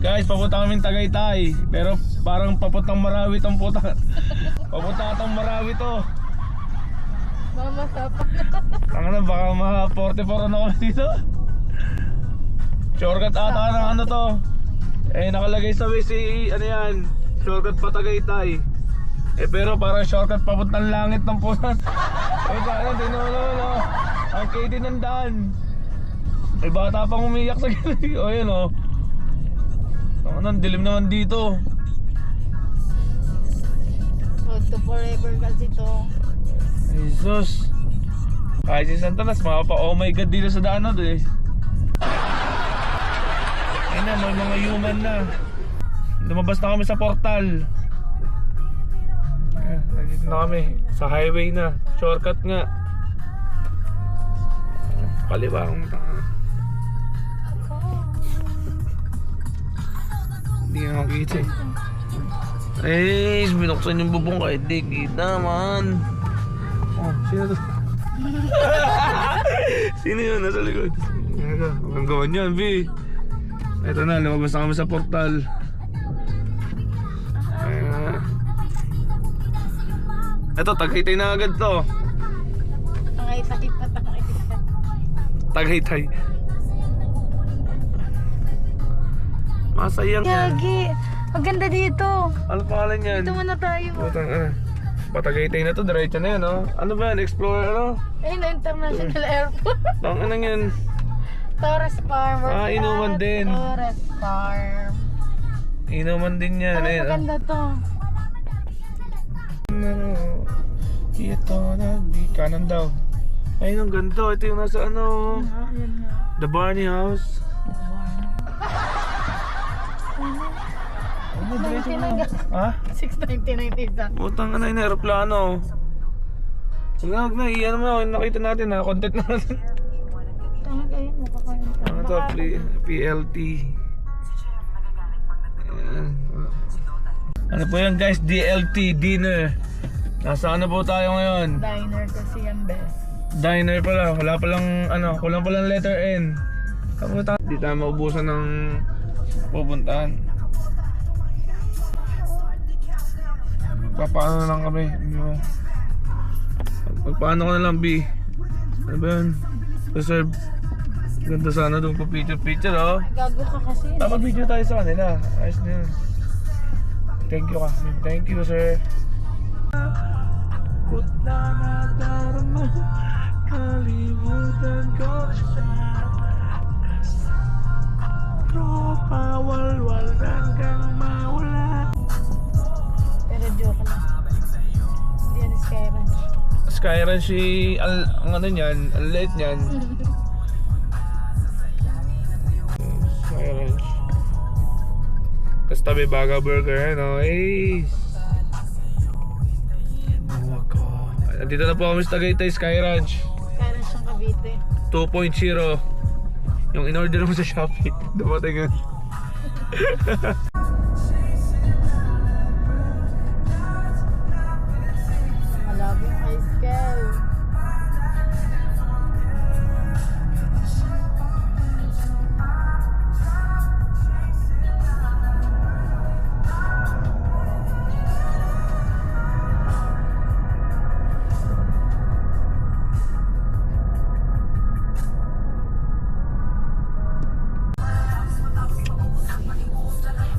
Guys, papunta kaming Tagaytay. Pero parang papuntang Marawi tong puta. Papunta atang Marawi to. Mama sapang. Tanga na, baka mga 44 na kami dito. Shortcut ata ng ano to. Eh nakalagay sa way si ano yan, shortcut pa Tagaytay. Eh pero parang shortcut papuntang langit ng puta. Eh sana dinolo. Ang KD ng daan. Eh bata pang umiyak sa gilid. O yun o. Ang dilim naman dito. Road to forever kasi to. Jesus. Kahit si Santanas, mapapa oh my god dito sa daan na doon eh. Ayun na, may mga human na. Lumabas na kami sa portal. Ayan, nandito na kami. Sa highway na. Shortcut nga. Kaliwa akong tanga. Hindi nga makita eh. Binuksan yung bubong kahit di kita man. Oh, sino to? Sino yun nasa likod? Ang gawan yan, B. Ito na, lumabas na kami sa portal. Ito, Tagaytay na agad to. Tagaytay pa, Tagaytay. Tagaytay. Masayang yan. Yagi, maganda dito. Ano pangalan yan? Dito muna tayo. Butang, Patagaytay na to, diretso na yan, no? Ano ba yan? Explorer, ano? Ayun na, International Airport. Ang anong yan? Torres Farm. Ah, inuman din. Torres Farm. Inuman din yan. Ay, maganda to. Ito na, di kanan daw. Ayun ang ganito, ito yung nasa ano, Ayan nga. The Barney House. Ano, diretso na. Ha? 699 isa. Butang na yung aeroplano. Huwag na, iyan mo, nakita natin ha, content natin. Tama kayo, makakain tayo. Ano to, PLT. Ayan. Ano po yan guys, DLT, dinner. Nasa ano po tayo ngayon? Diner kasi yan best. Diner pala, wala palang ano, kulang palang letter N. Kaputa, di tayo maubusan ng pupuntahan. Papaano na lang kami. Magpaano ko na lang, B. Ano ba yun? Reserve. Ganda sana doon po picture oh. Gago ka kasi. Dapat video tayo sa kanila. Ayos na yun. Thank you ka. Thank you sir. Putla na darama, kalimutan ko siya. Tropa walwal hanggang mawala. Pero joke lang. Hindi yan Sky Ranch. Sky Ranch ang ano niyan, ang late niyan. Sky Ranch. Tapos tabi Baga Burger, ano, Nandito na po kami sa Tagaytay Sky Ranch. Sky Ranch ng Cavite. 2.0. Yung in-order mo sa Shopee. Dumating yun. Malabo yung ice scale.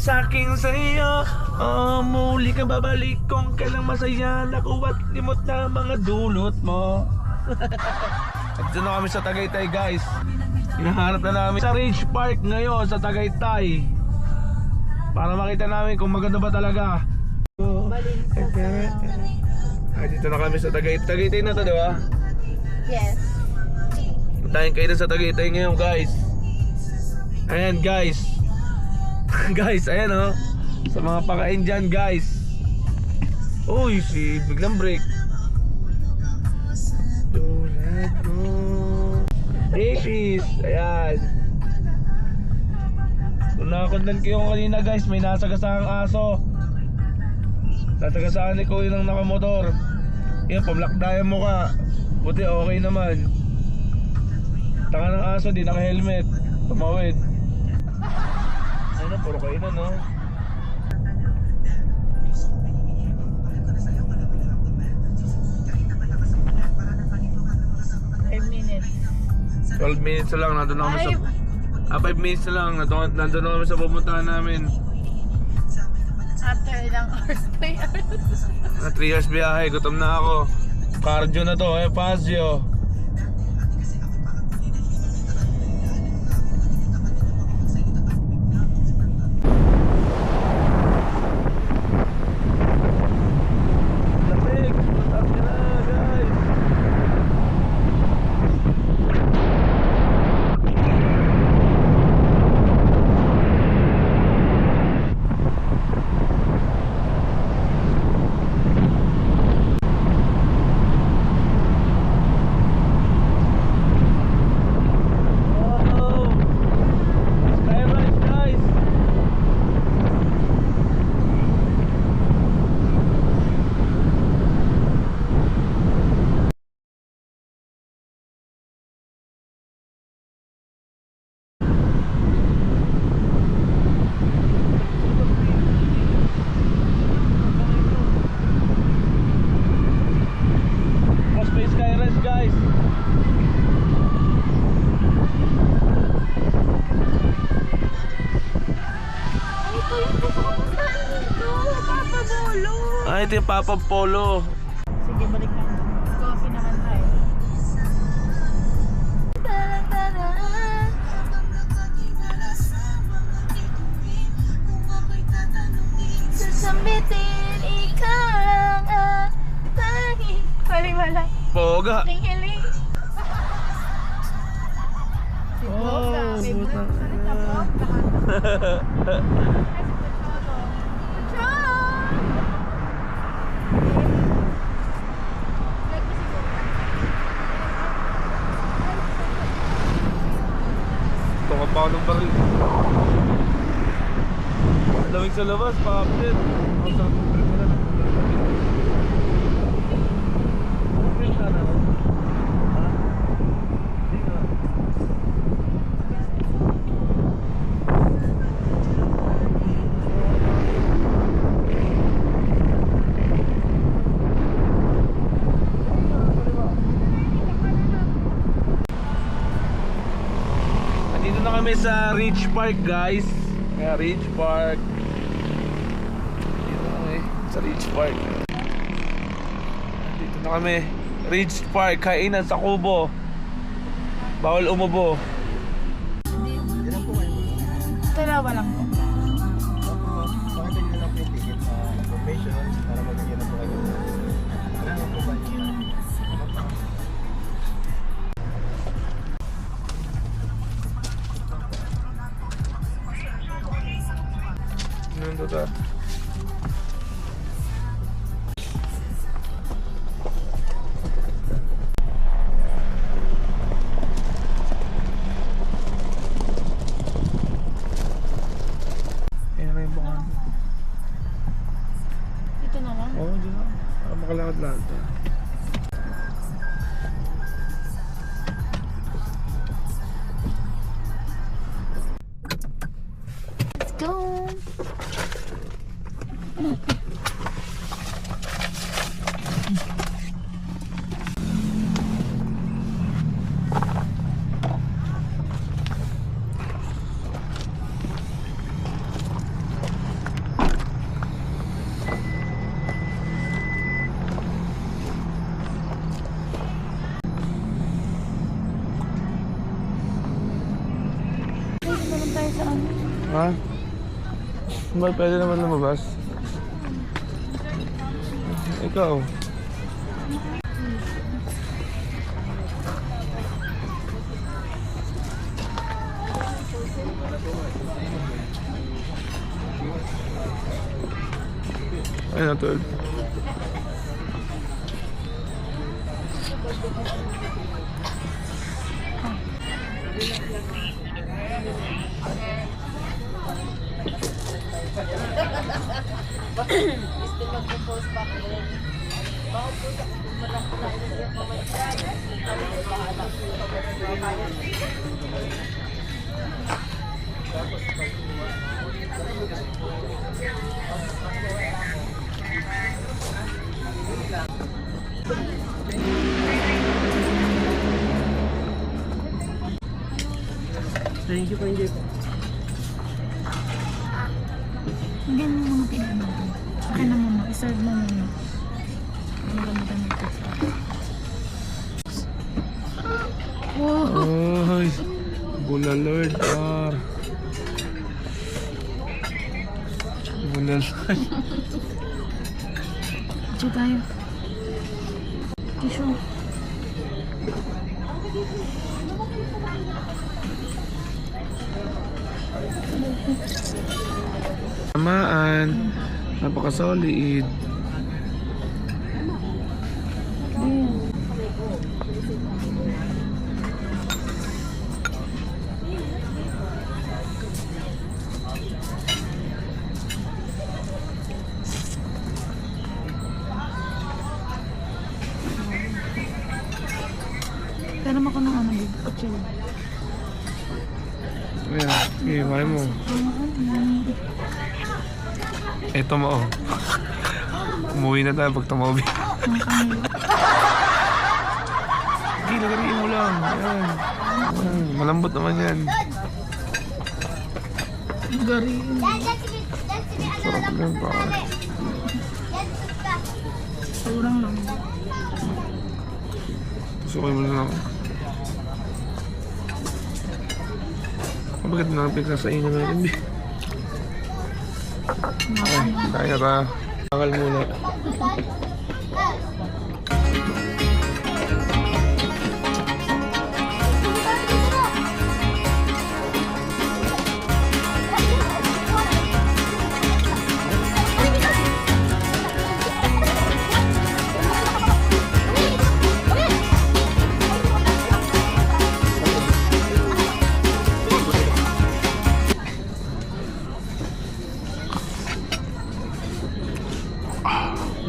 Sa'king sa'yo, oh, muli kang babalik kung kailang masaya. Nakuwa't limot na mga dulot mo. At dito na kami sa Tagaytay guys. Hinahanap na namin sa Ridge Park ngayon sa Tagaytay, para makita namin kung maganda ba talaga. Dito na kami sa Tagaytay. Tagaytay na to, di ba? Yes. Puntahin kayo sa Tagaytay ngayon guys. Ayan guys. Guys, ayan oh. Sa mga pakain dyan guys. Uy, biglang break. Tulad mo Davies, ayan. Kung nakakontent kayo kanina guys, may nasagasahang aso. Nasagasaan ni Kuya ng nakamotor. Yan, pamlakdayan mo ka. Buti okay naman. Tanga ng aso, di naka-helmet. Tumawid. Ayun na, puro kainan, no? Five minutes. 12 minutes na lang, nandun na kami sa... 5 minutes na lang, nandun na kami sa pupuntahan namin. After ilang hours, 3 hours. Na 3 hours biyahe, gutom na ako. Cardio na to, Pasio. Lamig, mataas ka na, guys. Space Skyrise, guys. Ito yung gusto ko puntahan dito. Papa Bolo. Ito yung Papa Polo. Sige, balik na. Coffee naman tayo. Sasambitin, ikaw lang ang tanging. Wala. Poga. Hiling. Si Poga. May putang salita Poga. Tukot pa ako ng baril. Lamig sa labas, pa-update. Ang sarap ng baril nila. Feel ka na, no? Ha? Hindi nga. Andito na kami sa Ridge Park, guys. Kaya Ridge Park. Dito na kami sa Ridge Park. Dito na kami. Ridge Park, kainan sa kubo. Bawal umubo. Dalawa lang po. Pakita nyo lang po yung ticket sa information para magiging na po kayo. Ano po ba yun? Ano to ta? Ayan na yung bangan. Dito na lang. Oo, dyan na. Para makalakad-lakad tayo. Let's go. Pwede naman tayo sa ano? Ha? Ba't pwede naman lumabas? Ikaw. Ayun na, 12. Gusto mag-post back din. Baka po sa kumalang po tayo ng iyong pamayagan. Kami ay bahala po yung pamayagan. Thank you po, hindi po. Hindi mo mga pinano. Akin na muna. I-serve mo muna. Maganda nito. Wow! Uy, Bulalord par. Bulalord. Diyo tayo. Tissue. Tamaan. Napaka-solid. Pero ako ng ano, babe. Chill. Ayan, sige, kaya mo. Eto mo, oh. Umuwi na tayo pag tumabi. Ang kanila. Sige, lagariin mo lang. Ayan. Ayan, malambot naman yan. Garing. Sarap lang pa. Kurang lang. Sukay mo na lang. Bakit nakapigla sa inyo natin, Bi? Ay, kaya ta. Bakal muna.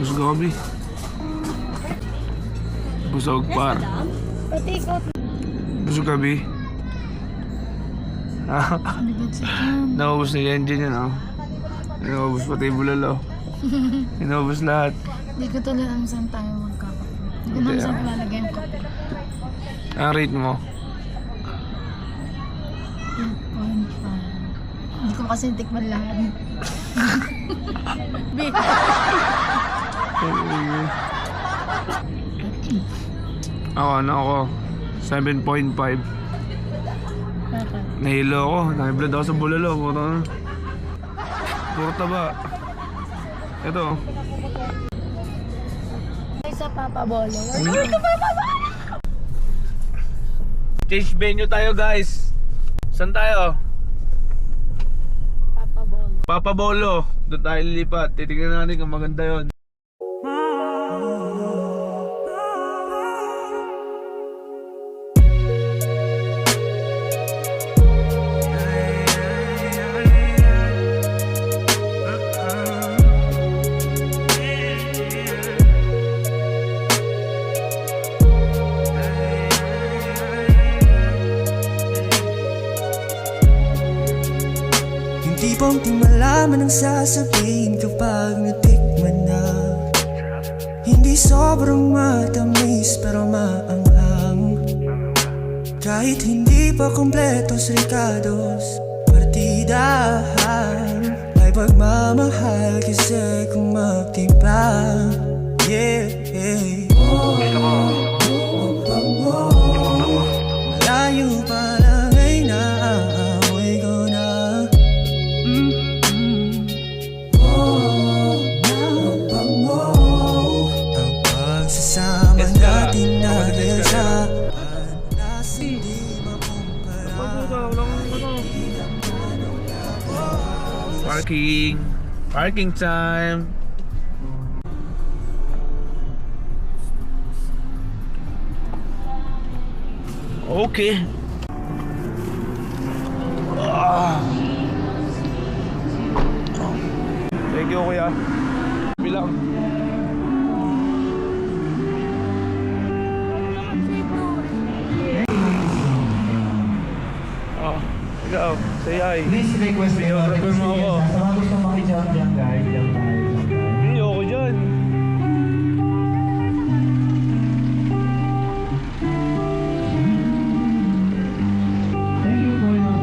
Busog ako, Bi. Busog par. Pati ikaw. Busog ka, Bi. Nagad sa kan. Naubos na yung engine yan, oh. Naubos pati yung bulalo. Inaubos lahat. Hindi ko tuloy alam saan tayo magkakape. Hindi ko Hindi, alam saan ah. lalagay yung kape. Ang rate mo? 8.5. Hindi ko kasi tikman lahat. Babe. Ako, 7.5. Bakit? Nahilo ako. Nahiblad ako sa bulalo. Puro taba. Ito. Sa Papa Bolo. Change venue tayo, guys. Saan tayo? Papa Bolo. Papa Bolo. Doon tayo lilipat. Titignan natin kung maganda yon. Hindi bang di malaman ang sasabihin kapag natikman na. Hindi sobrang matamis pero maanghang. Kahit hindi pa kompletos Ricardo's partidahan. May pagmamahal kasi kung magtimpla. Yeah, yeah. Malayo pa lang ay naaamoy ko na. Ang pagsasama natin natin sa panasin di makumpara. Parking time. Okay. Thank you, kuya. Bilang. Ikaw, say hi. Please request me your Photographer mo ako. Sa mga gusto makijump dyan guys, jump tayo, jump tayo. Hindi ako dyan. Thank you for your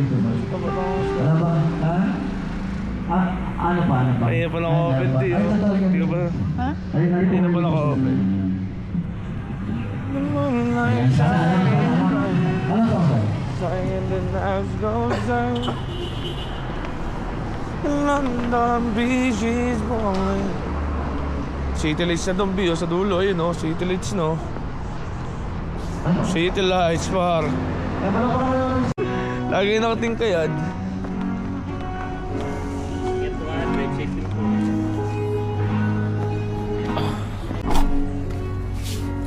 too much. Ano ba? Ha? Ano pa? Ay, yan pala ka-open di. Ay, totoo yan. Hindi ka ba? Ha? Hindi na pala ka-open. Ayan, sana alam ka. Ano song ba? Sayang the night goes down. London Beach is falling. City lights na doon, Bio, sa dulo. Ayun, no? City lights, no? City lights, par. Lagi nakating kayad.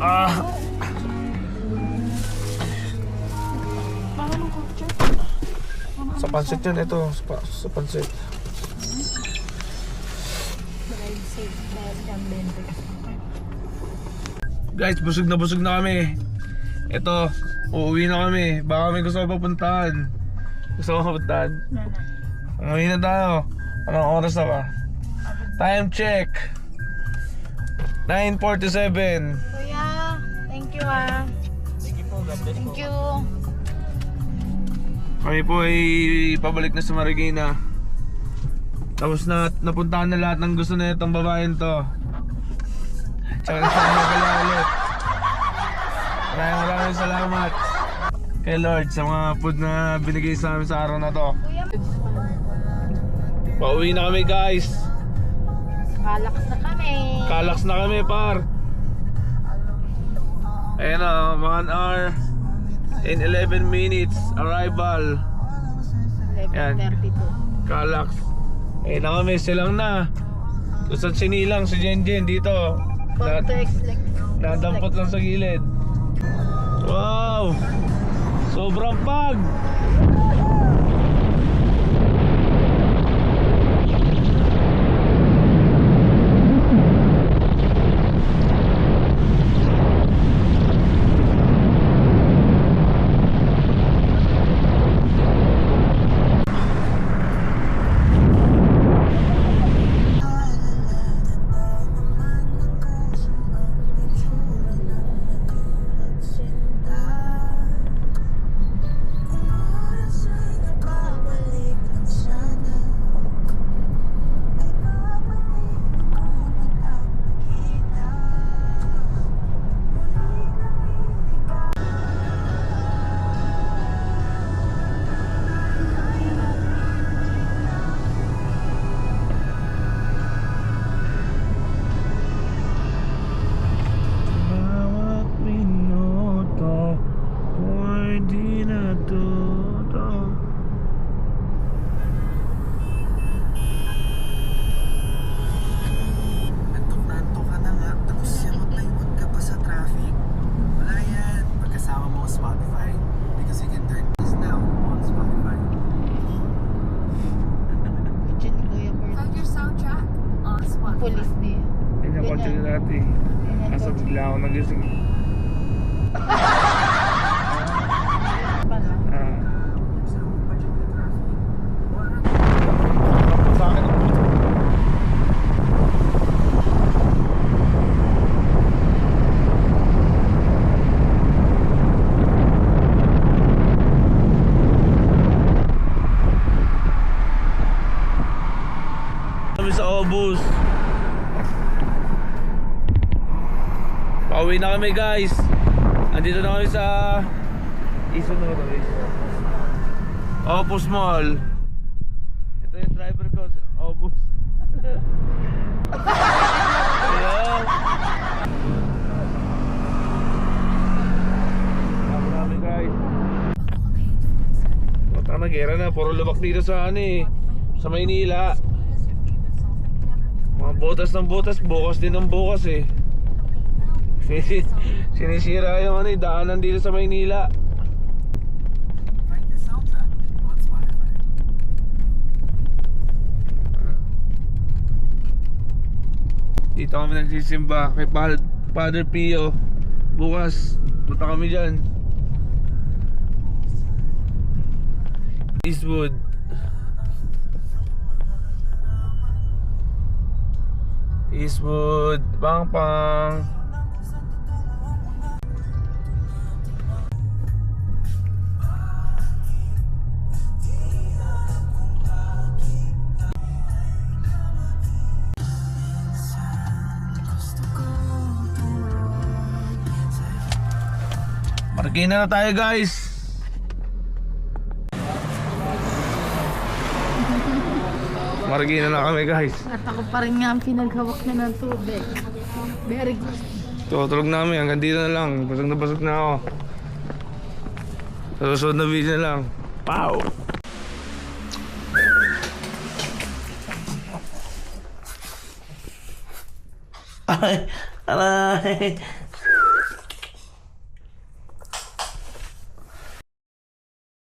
Ah! Sa pansit yan, ito. Sa pansit. Drive safe dahil dyan bente. Guys, busog na kami. Ito, uuwi na kami. Baka may gusto ko papuntahan. Gusto ko papuntahan? Umuwi na tayo. Anong oras na ba? Time check. 9:47. Kuya, thank you ah. Thank you. Kami po ay pabalik na sa Marikina. Tapos na napuntahan na lahat ng gusto na itong babaeng to. Tsaka na kaya ulit. Maraming salamat kay Lord sa mga food na binigay sa amin sa araw na to. Kuya, Pauwi na kami guys. kalakas na kami. Kalax na kami par. Ayan na, 1 hour in 11 minutes arrival. 11:32. Kalax. Ayan na kami, silang na. Gusto sinilang si Jenjen dito. Photo X-Lex. Nadampot lang sa gilid. Wow! Sobrang pag! Police niya. Yan yung kotse nyo dati. Asa bigla ako nagising. Pala. Sa akin ang puto. Kami sa Obus. Pauwi na kami guys. Andito na kami sa Iso na kami. Opus Mall. Ito yung driver ko, Opus. Ayan. Pauwi na kami guys. Matang nag-era na, puro lubak dito sa ano eh, sa Maynila. Mga butas ng butas, bukas din ng bukas eh. Sinisira yung ano, daanan dito sa Maynila. Dito kami nagsisimba kay Father Pio. Bukas, punta kami dyan. Eastwood. Eastwood, pang. Marikina na tayo guys. Marikina na kami guys. At ako pa rin nga ang pinaghawak na ng tubig. Very good. Tutulog namin, hanggang dito na lang. Basag na ako. Sa susunod na video na lang. Pow! Aray, aray.